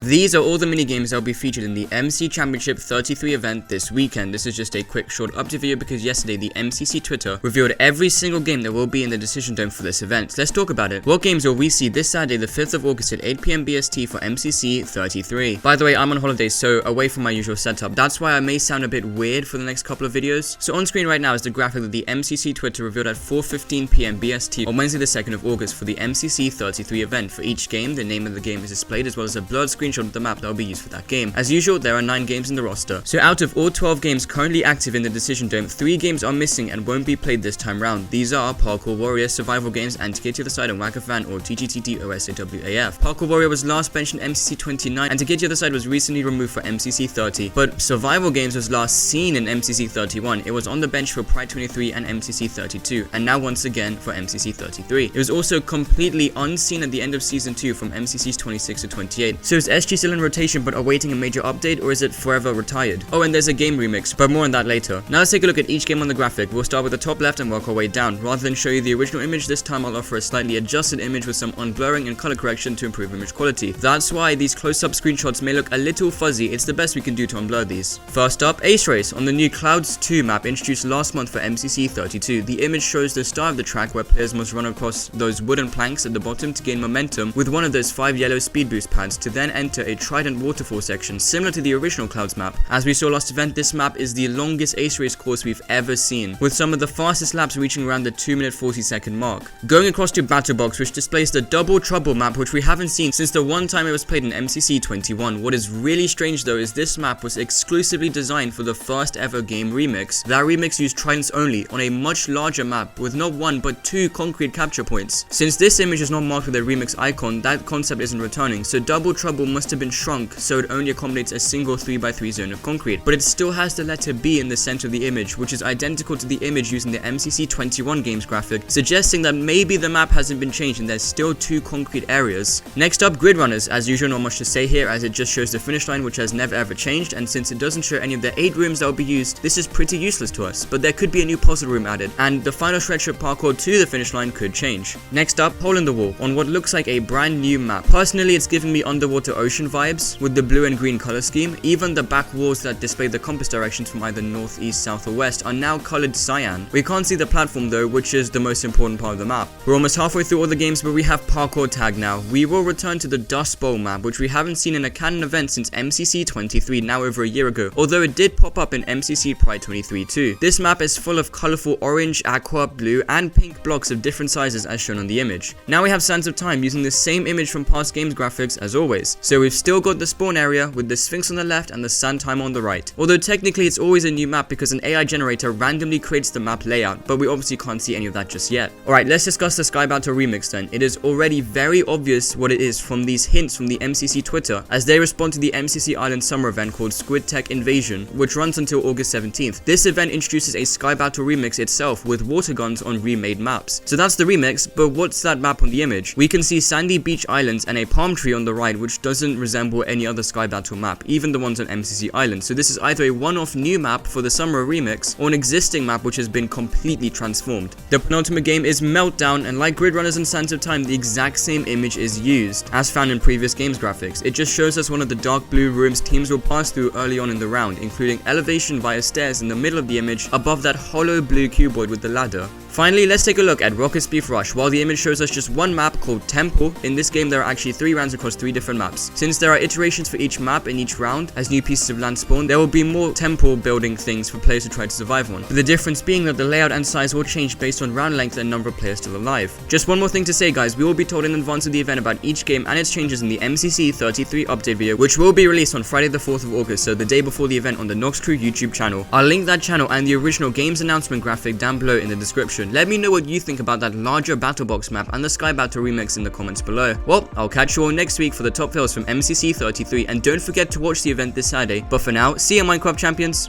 These are all the minigames that will be featured in the MC Championship 33 event this weekend. This is just a quick short update video because yesterday the MCC Twitter revealed every single game that will be in the Decision Dome for this event. Let's talk about it. What games will we see this Saturday the 5th of August at 8 PM BST for MCC 33? By the way, I'm on holiday, so away from my usual setup. That's why I may sound a bit weird for the next couple of videos. So on screen right now is the graphic that the MCC Twitter revealed at 4:15 PM BST on Wednesday the 2nd of August for the MCC 33 event. For each game, the name of the game is displayed as well as a blurred screenshot of the map that will be used for that game. As usual, there are 9 games in the roster. So out of all 12 games currently active in the Decision Dome, 3 games are missing and won't be played this time round. These are Parkour Warrior, Survival Games, and To Get to the Side and Whack-A-Fan or TGTT-OSAWAF. Parkour Warrior was last benched in MCC 29 and To Get to the Side was recently removed for MCC 30. But Survival Games was last seen in MCC 31. It was on the bench for Pride 23 and MCC 32, and now once again for MCC 33. It was also completely unseen at the end of Season 2 from MCCs 26 to 28. So is SG still in rotation but awaiting a major update, or is it forever retired? Oh, and there's a game remix, but more on that later. Now let's take a look at each game on the graphic. We'll start with the top left and work our way down. Rather than show you the original image, this time I'll offer a slightly adjusted image with some unblurring and color correction to improve image quality. That's why these close-up screenshots may look a little fuzzy. It's the best we can do to unblur these. First up, Ace Race on the new Clouds 2 map introduced last month for MCC 32. The image shows the start of the track where players must run across those wooden planks at the bottom to gain momentum with one of those 5 yellow speed boost pads to then enter a Trident waterfall section similar to the original Clouds map. As we saw last event, this map is the longest Ace Race course we've ever seen, with some of the fastest laps reaching around the 2-minute 40-second mark. Going across to Battle Box, which displays the Double Trouble map, which we haven't seen since the one time it was played in MCC 21. What is really strange though is this map was exclusively designed for the first ever game remix. That remix used Tridents only on a much larger map with not 1 but 2 concrete capture points. Since this image is not marked with a remix icon, that concept isn't returning, so Double Trouble must have been shrunk so it only accommodates a single 3x3 zone of concrete, but it still has the letter B in the center of the image, which is identical to the image used in the MCC 21 games graphic, suggesting that maybe the map hasn't been changed and there's still 2 concrete areas. Next up, Grid Runners. As usual, not much to say here as it just shows the finish line, which has never ever changed, and since it doesn't show any of the 8 rooms that will be used, this is pretty useless to us, but there could be a new puzzle room added, and the final stretch of parkour to the finish line could change. Next up, Hole in the Wall on what looks like a brand new map. Personally, it's giving me underwater ocean vibes with the blue and green color scheme. Even the back walls that display the compass directions from either north, east, south or west are now colored cyan. We can't see the platform though, which is the most important part of the map. We're almost halfway through all the games, but we have Parkour Tag now. We will return to the Dust Bowl map, which we haven't seen in a canon event since MCC 23, now over a year ago, although it did pop up in MCC Pride 23 too. This map is full of colorful orange, aqua, blue and pink blocks of different sizes as shown on the image. Now we have Sands of Time using the same image from past games graphics as always. So we've still got the spawn area with the Sphinx on the left and the sand time on the right. Although technically it's always a new map because an AI generator randomly creates the map layout, but we obviously can't see any of that just yet. Alright, let's discuss the Sky Battle remix then. It is already very obvious what it is from these hints from the MCC Twitter as they respond to the MCC Island summer event called Squid Tech Invasion, which runs until August 17th. This event introduces a Sky Battle remix itself with water guns on remade maps. So that's the remix, but what's that map on the image? We can see sandy beach islands and a palm tree on the right, which doesn't resemble any other Sky Battle map, even the ones on MCC Island. So this is either a one-off new map for the summer remix or an existing map which has been completely transformed. The penultimate game is Meltdown, and like Grid Runners and Sands of Time, the exact same image is used as found in previous games graphics. It just shows us one of the dark blue rooms teams will pass through early on in the round, including elevation via stairs in the middle of the image above that hollow blue cuboid with the ladder. Finally, let's take a look at Rocket Spleef Rush. While the image shows us just one map called Temple, in this game there are actually 3 rounds across 3 different maps. Since there are iterations for each map in each round, as new pieces of land spawn, there will be more temple building things for players to try to survive on. The difference being that the layout and size will change based on round length and number of players still alive. Just one more thing to say guys, we will be told in advance of the event about each game and its changes in the MCC 33 update video, which will be released on Friday the 4th of August, so the day before the event on the Noxcrew YouTube channel. I'll link that channel and the original games announcement graphic down below in the description. Let me know what you think about that larger Battle Box map and the Sky Battle remix in the comments below. Well, I'll catch you all next week for the top fails from MCC 33, and don't forget to watch the event this Saturday. But for now, see ya Minecraft champions!